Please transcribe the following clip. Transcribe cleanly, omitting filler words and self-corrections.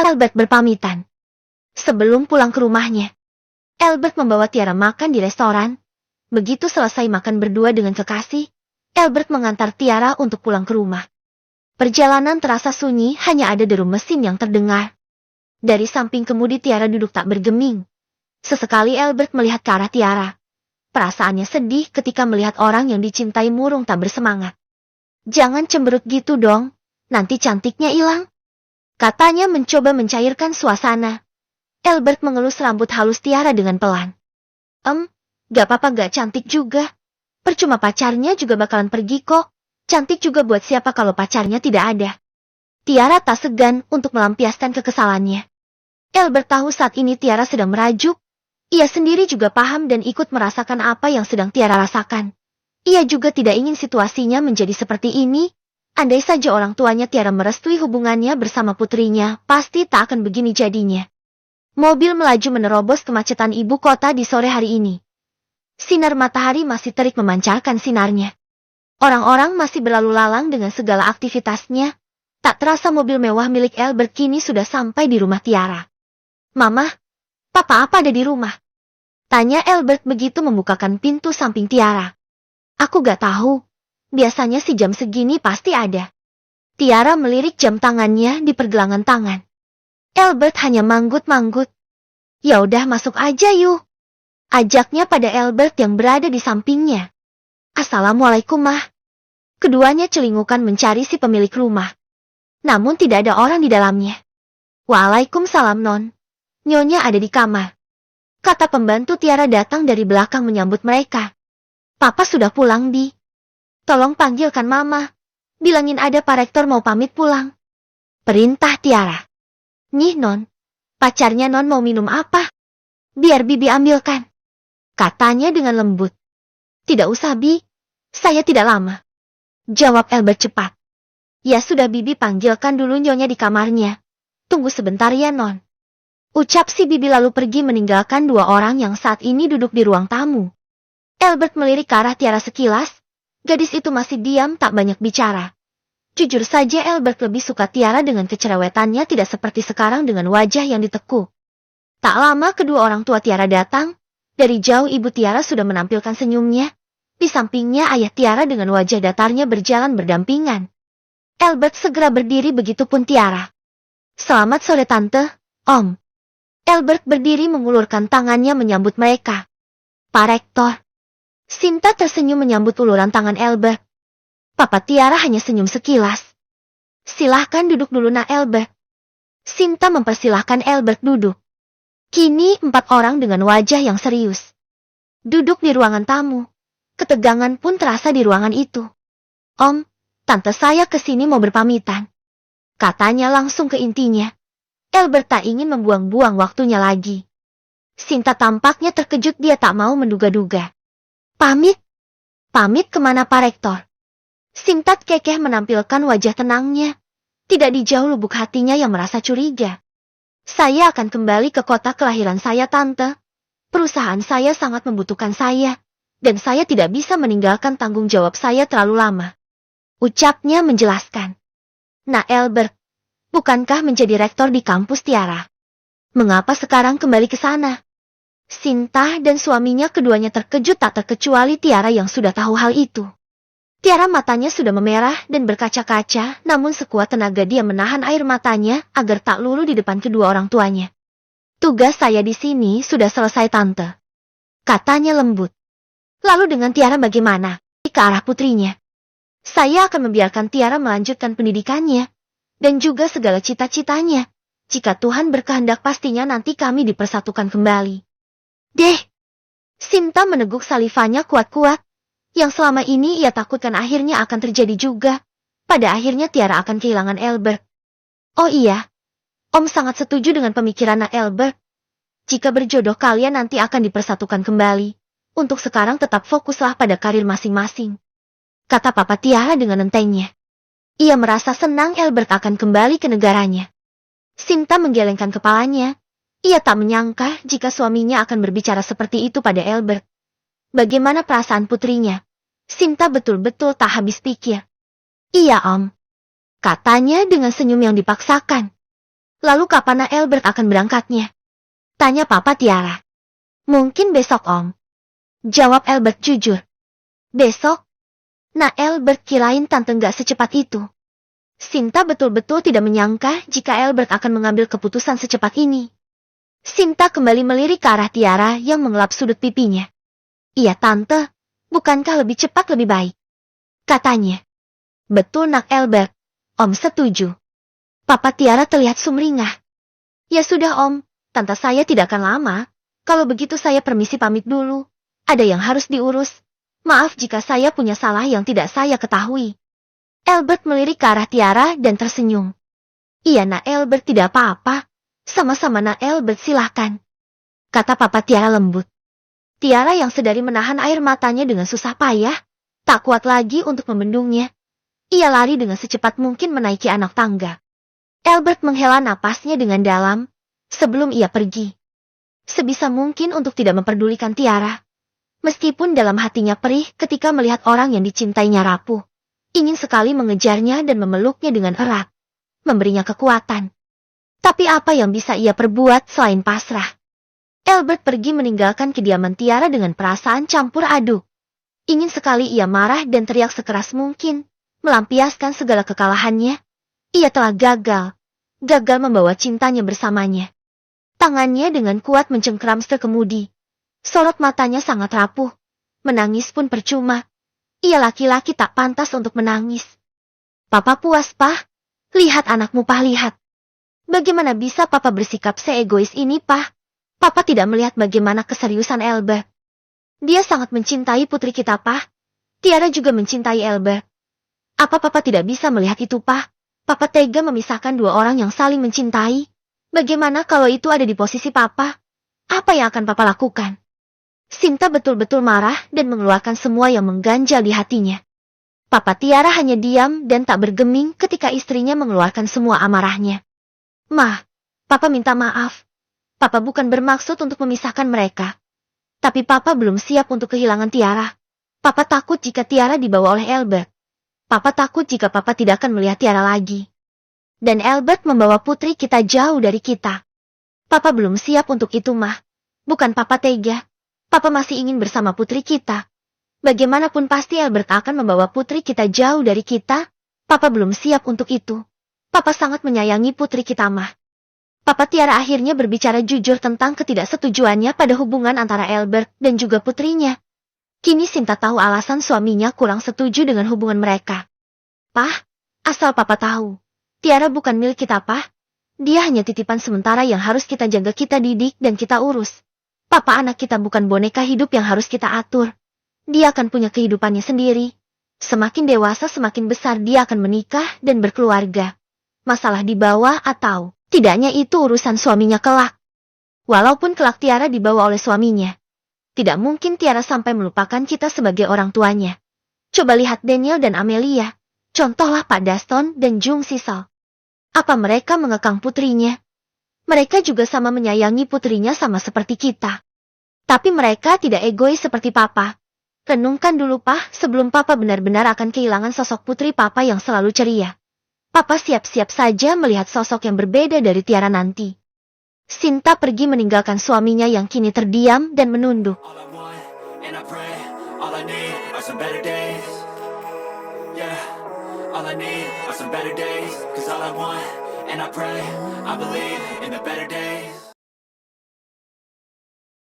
Albert berpamitan. Sebelum pulang ke rumahnya, Albert membawa Tiara makan di restoran. Begitu selesai makan berdua dengan kekasih, Albert mengantar Tiara untuk pulang ke rumah. Perjalanan terasa sunyi, hanya ada deru mesin yang terdengar. Dari samping kemudi Tiara duduk tak bergeming. Sesekali Albert melihat ke arah Tiara. Perasaannya sedih ketika melihat orang yang dicintai murung tak bersemangat. "Jangan cemberut gitu dong, nanti cantiknya hilang," katanya mencoba mencairkan suasana. Albert mengelus rambut halus Tiara dengan pelan. Gak apa-apa, gak cantik juga. Percuma pacarnya juga bakalan pergi kok. Cantik juga buat siapa kalau pacarnya tidak ada. Tiara tak segan untuk melampiaskan kekesalannya. Albert tahu saat ini Tiara sedang merajuk. Ia sendiri juga paham dan ikut merasakan apa yang sedang Tiara rasakan. Ia juga tidak ingin situasinya menjadi seperti ini. Andai saja orang tuanya Tiara merestui hubungannya bersama putrinya, pasti tak akan begini jadinya. Mobil melaju menerobos kemacetan ibu kota di sore hari ini. Sinar matahari masih terik memancarkan sinarnya. Orang-orang masih berlalu lalang dengan segala aktivitasnya. Tak terasa mobil mewah milik Albert kini sudah sampai di rumah Tiara. "Mama, Papa apa ada di rumah?" tanya Albert begitu membukakan pintu samping Tiara. "Aku gak tahu. Biasanya sih jam segini pasti ada." Tiara melirik jam tangannya di pergelangan tangan. Albert hanya manggut-manggut. "Ya udah masuk aja yuk," ajaknya pada Albert yang berada di sampingnya. "Assalamualaikum, Mah." Keduanya celingukan mencari si pemilik rumah. Namun tidak ada orang di dalamnya. "Waalaikumsalam, Non. Nyonya ada di kamar," kata pembantu Tiara datang dari belakang menyambut mereka. "Papa sudah pulang, Bi. Tolong panggilkan Mama. Bilangin ada Pak Rektor mau pamit pulang," perintah Tiara. "Nih, Non. Pacarnya Non mau minum apa? Biar Bibi ambilkan," katanya dengan lembut. "Tidak usah, Bi. Saya tidak lama," jawab Albert cepat. "Ya sudah, Bibi panggilkan dulu Nyonya di kamarnya. Tunggu sebentar ya, Non," ucap si Bibi lalu pergi meninggalkan dua orang yang saat ini duduk di ruang tamu. Albert melirik ke arah Tiara sekilas. Gadis itu masih diam tak banyak bicara. Jujur saja Albert lebih suka Tiara dengan kecerewetannya tidak seperti sekarang dengan wajah yang ditekuk. Tak lama kedua orang tua Tiara datang. Dari jauh ibu Tiara sudah menampilkan senyumnya. Di sampingnya ayah Tiara dengan wajah datarnya berjalan berdampingan. Albert segera berdiri, begitupun Tiara. "Selamat sore Tante, Om." Albert berdiri mengulurkan tangannya menyambut mereka. "Pak Rektor." Sinta tersenyum menyambut uluran tangan Albert. Papa Tiara hanya senyum sekilas. "Silahkan duduk dulu, Nak Albert." Sinta mempersilahkan Albert duduk. Kini 4 orang dengan wajah yang serius duduk di ruangan tamu. Ketegangan pun terasa di ruangan itu. "Om, Tante saya kesini mau berpamitan," katanya langsung ke intinya. Albert tak ingin membuang-buang waktunya lagi. Sinta tampaknya terkejut, dia tak mau menduga-duga. "Pamit? Pamit kemana Pak Rektor?" Sinta kekeh menampilkan wajah tenangnya. Tidak dijauh lubuk hatinya yang merasa curiga. "Saya akan kembali ke kota kelahiran saya, Tante. Perusahaan saya sangat membutuhkan saya. Dan saya tidak bisa meninggalkan tanggung jawab saya terlalu lama," ucapnya menjelaskan. "Nah Albert, bukankah menjadi rektor di kampus Tiara? Mengapa sekarang kembali ke sana?" Sinta dan suaminya keduanya terkejut tak terkecuali Tiara yang sudah tahu hal itu. Tiara matanya sudah memerah dan berkaca-kaca, namun sekuat tenaga dia menahan air matanya agar tak luluh di depan kedua orang tuanya. "Tugas saya di sini sudah selesai, Tante," katanya lembut. Lalu dengan Tiara bagaimana? Ke arah putrinya. "Saya akan membiarkan Tiara melanjutkan pendidikannya. Dan juga segala cita-citanya. Jika Tuhan berkehendak pastinya nanti kami dipersatukan kembali." "Deh." Sinta meneguk salivanya kuat-kuat. Yang selama ini ia takutkan akhirnya akan terjadi juga. Pada akhirnya Tiara akan kehilangan Albert. "Oh iya. Om sangat setuju dengan pemikiran Nak Albert. Jika berjodoh kalian nanti akan dipersatukan kembali. Untuk sekarang tetap fokuslah pada karir masing-masing," kata Papa Tiara dengan entengnya. Ia merasa senang Albert akan kembali ke negaranya. Sinta menggelengkan kepalanya. Ia tak menyangka jika suaminya akan berbicara seperti itu pada Albert. Bagaimana perasaan putrinya? Sinta betul-betul tak habis pikir. "Iya Om," katanya dengan senyum yang dipaksakan. Lalu kapan Albert akan berangkatnya? Tanya Papa Tiara. Mungkin besok, Om. Jawab Albert jujur. Besok? Albert kirain tante nggak secepat itu. Sinta betul-betul tidak menyangka jika Albert akan mengambil keputusan secepat ini. Sinta kembali melirik ke arah Tiara yang mengelap sudut pipinya. Iya tante, bukankah lebih cepat lebih baik? Katanya. Betul Albert, Om setuju. Papa Tiara terlihat sumringah. Ya sudah Om, tante saya tidak akan lama. Kalau begitu saya permisi pamit dulu. Ada yang harus diurus. Maaf jika saya punya salah yang tidak saya ketahui. Albert melirik ke arah Tiara dan tersenyum. Iya Albert tidak apa-apa. Sama-sama Albert silahkan. Kata Papa Tiara lembut. Tiara yang sedari menahan air matanya dengan susah payah, tak kuat lagi untuk membendungnya. Ia lari dengan secepat mungkin menaiki anak tangga. Albert menghela napasnya dengan dalam, sebelum ia pergi. Sebisa mungkin untuk tidak memperdulikan Tiara. Meskipun dalam hatinya perih ketika melihat orang yang dicintainya rapuh. Ingin sekali mengejarnya dan memeluknya dengan erat. Memberinya kekuatan. Tapi apa yang bisa ia perbuat selain pasrah? Albert pergi meninggalkan kediaman Tiara dengan perasaan campur aduk. Ingin sekali ia marah dan teriak sekeras mungkin, melampiaskan segala kekalahannya. Ia telah gagal. Gagal membawa cintanya bersamanya. Tangannya dengan kuat mencengkeram setir kemudi. Sorot matanya sangat rapuh. Menangis pun percuma. Ia laki-laki tak pantas untuk menangis. Papa puas, Pah. Lihat anakmu, Pah, lihat. Bagaimana bisa Papa bersikap seegois ini, Pah? Papa tidak melihat bagaimana keseriusan Albert. Dia sangat mencintai putri kita, Pah. Tiara juga mencintai Albert. Apa Papa tidak bisa melihat itu, Pah? Papa tega memisahkan dua orang yang saling mencintai. Bagaimana kalau itu ada di posisi Papa? Apa yang akan Papa lakukan? Sinta betul-betul marah dan mengeluarkan semua yang mengganjal di hatinya. Papa Tiara hanya diam dan tak bergeming ketika istrinya mengeluarkan semua amarahnya. Mah, Papa minta maaf. Papa bukan bermaksud untuk memisahkan mereka. Tapi Papa belum siap untuk kehilangan Tiara. Papa takut jika Tiara dibawa oleh Albert. Papa takut jika Papa tidak akan melihat Tiara lagi. Dan Albert membawa putri kita jauh dari kita. Papa belum siap untuk itu, Mah. Bukan Papa tega. Papa masih ingin bersama putri kita. Bagaimanapun pasti Albert akan membawa putri kita jauh dari kita. Papa belum siap untuk itu. Papa sangat menyayangi putri kita, Mah. Papa Tiara akhirnya berbicara jujur tentang ketidaksetujuannya pada hubungan antara Albert dan juga putrinya. Kini Sinta tahu alasan suaminya kurang setuju dengan hubungan mereka. Pah, asal Papa tahu. Tiara bukan milik kita, Pah. Dia hanya titipan sementara yang harus kita jaga, kita didik, dan kita urus. Papa anak kita bukan boneka hidup yang harus kita atur. Dia akan punya kehidupannya sendiri. Semakin dewasa semakin besar dia akan menikah dan berkeluarga. Masalah dibawa atau tidaknya itu urusan suaminya kelak. Walaupun kelak Tiara dibawa oleh suaminya. Tidak mungkin Tiara sampai melupakan kita sebagai orang tuanya. Coba lihat Daniel dan Amelia. Contohlah Pak Daston dan Jung Sisal. Apa mereka mengekang putrinya? Mereka juga sama menyayangi putrinya sama seperti kita. Tapi mereka tidak egois seperti Papa. Renungkan dulu, Pah, sebelum Papa benar-benar akan kehilangan sosok putri Papa yang selalu ceria. Papa siap-siap saja melihat sosok yang berbeda dari Tiara nanti. Sinta pergi meninggalkan suaminya yang kini terdiam dan menunduk. And I pray, I believe in the better days.